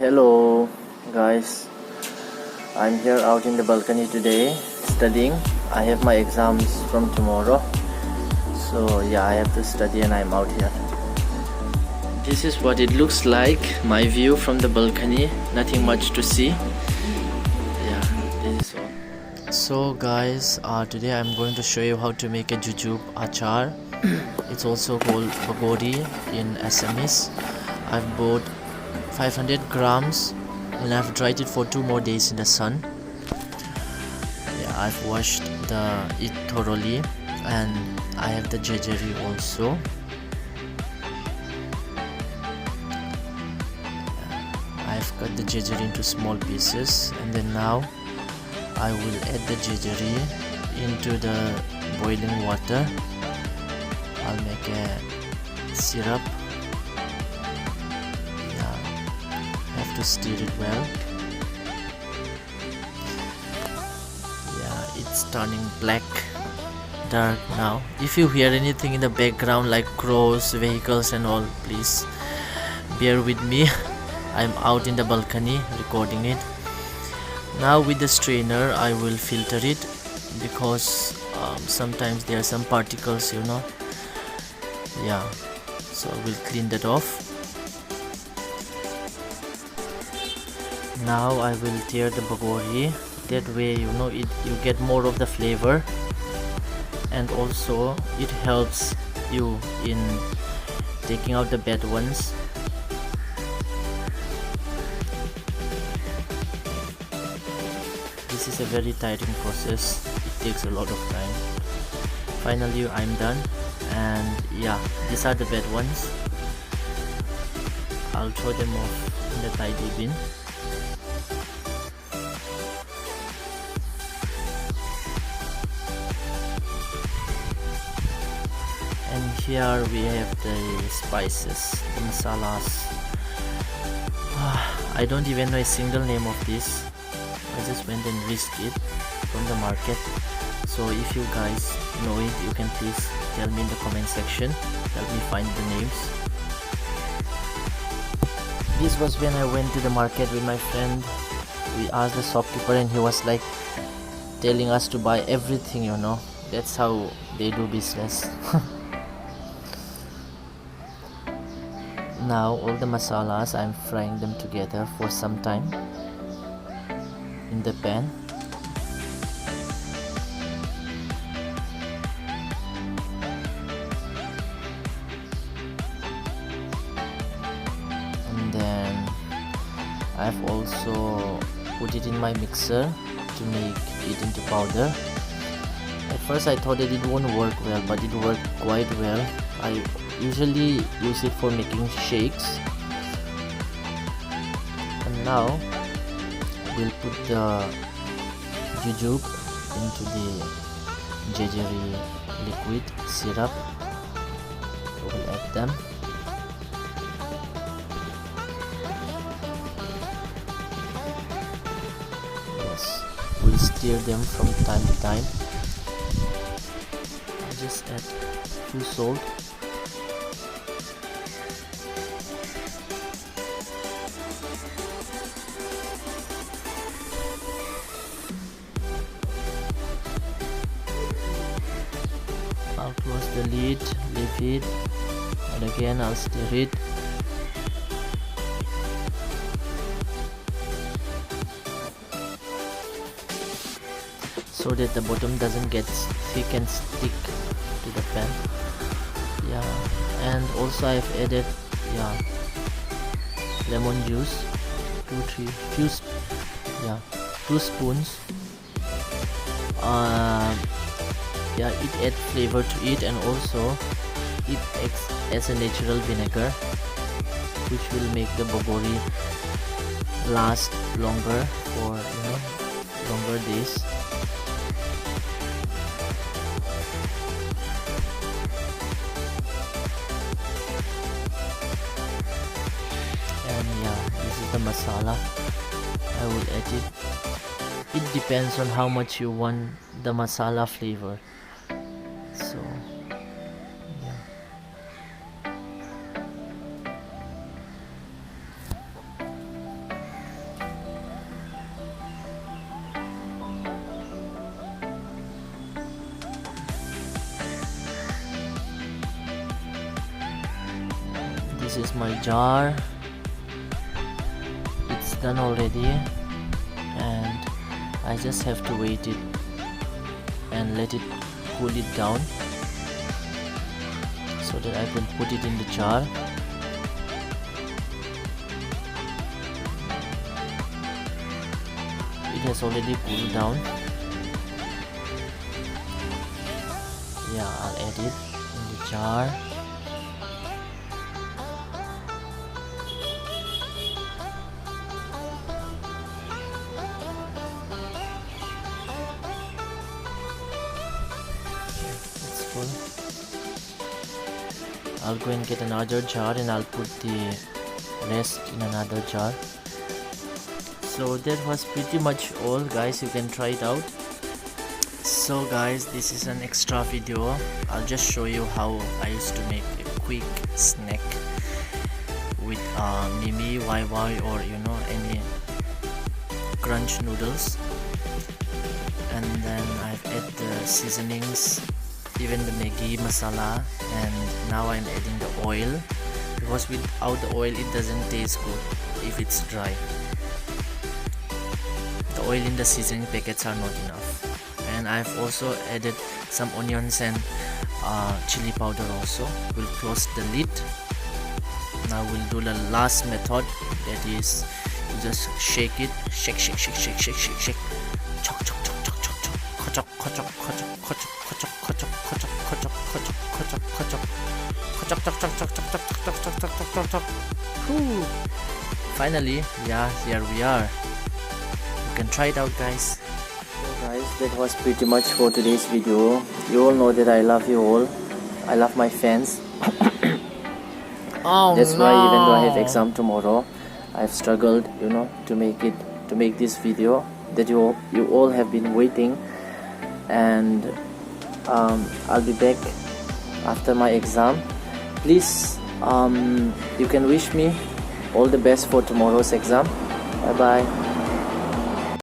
Hello guys, I'm here out in the balcony today studying. I have my exams from tomorrow, so yeah, I have to study and I'm out here. This is what it looks like, my view from the balcony. Nothing much to see. Yeah, this is all. So guys, today I'm going to show you how to make a jujube achaar. It's also called bagodi in Assamese. I've bought 500 grams and I've dried it for 2 more days in the sun. Yeah, I've washed it thoroughly, and I have the jejeri also. I've cut the jejeri into small pieces, and then now I will add the jejeri into the boiling water. I'll make a syrup. Have to stir it well. Yeah, it's turning dark now. If you hear anything in the background like crows, vehicles and all, please bear with me. I'm out in the balcony recording it. Now with the strainer I will filter it, because sometimes there are some particles, yeah, so I will clean that off. Now I will tear the bagodi. That way you get more of the flavor, and also it helps you in taking out the bad ones. This is a very tiring process. It takes a lot of time. Finally I'm done, and yeah, these are the bad ones. I'll throw them off in the tidy bin. And here we have the spices, the masalas. I don't even know a single name of this. I just went and risked it from the market. So if you guys know it, you can please tell me in the comment section. Help me find the names. This was when I went to the market with my friend. We asked the shopkeeper and he was like telling us to buy everything, That's how they do business. Now all the masalas, I'm frying them together for some time in the pan. And then I've also put it in my mixer to make it into powder. At first I thought that it won't work well, but it worked quite well. I usually use it for making shakes. And now we'll put the jujube into the jejeri liquid syrup. We'll add them. Yes, we'll stir them from time to time. I'll just add a few salt. I'll close the lid, leave it, and again I'll stir it. So that the bottom doesn't get thick and stick to the pan. Yeah, and also I've added lemon juice, 2 spoons. It adds flavor to it, and also it acts as a natural vinegar, which will make the bagodi last longer for longer days. And this is the masala. I will add it. It depends on how much you want the masala flavor. So yeah. This is my jar. It's done already, and I just have to wait it and let it cool it down so that I can put it in the jar. It has already cooled down. Yeah, I'll add it in the jar. It's full. I'll go and get another jar and I'll put the rest in another jar. So that was pretty much all, guys. You can try it out. So guys, this is an extra video. I'll just show you how I used to make a quick snack with Mimi, YY, or any crunch noodles. And then I've added the seasonings, even the Maggi masala, and now I'm adding the oil, because without the oil it doesn't taste good if it's dry. The oil in the seasoning packets are not enough. And I've also added some onions and chili powder also. We'll close the lid. Now we'll do the last method, that is you just shake it, shake, chok, chok, chok, chok, chok, chok, chok, chok, finally, yeah, here we are. You can try it out, guys. So guys, that was pretty much for today's video. You all know that I love you all. I love my fans. That's why even though I have exam tomorrow, I've struggled, to make this video that you all have been waiting. And I'll be back after my exam. Please, you can wish me all the best for tomorrow's exam. Bye bye.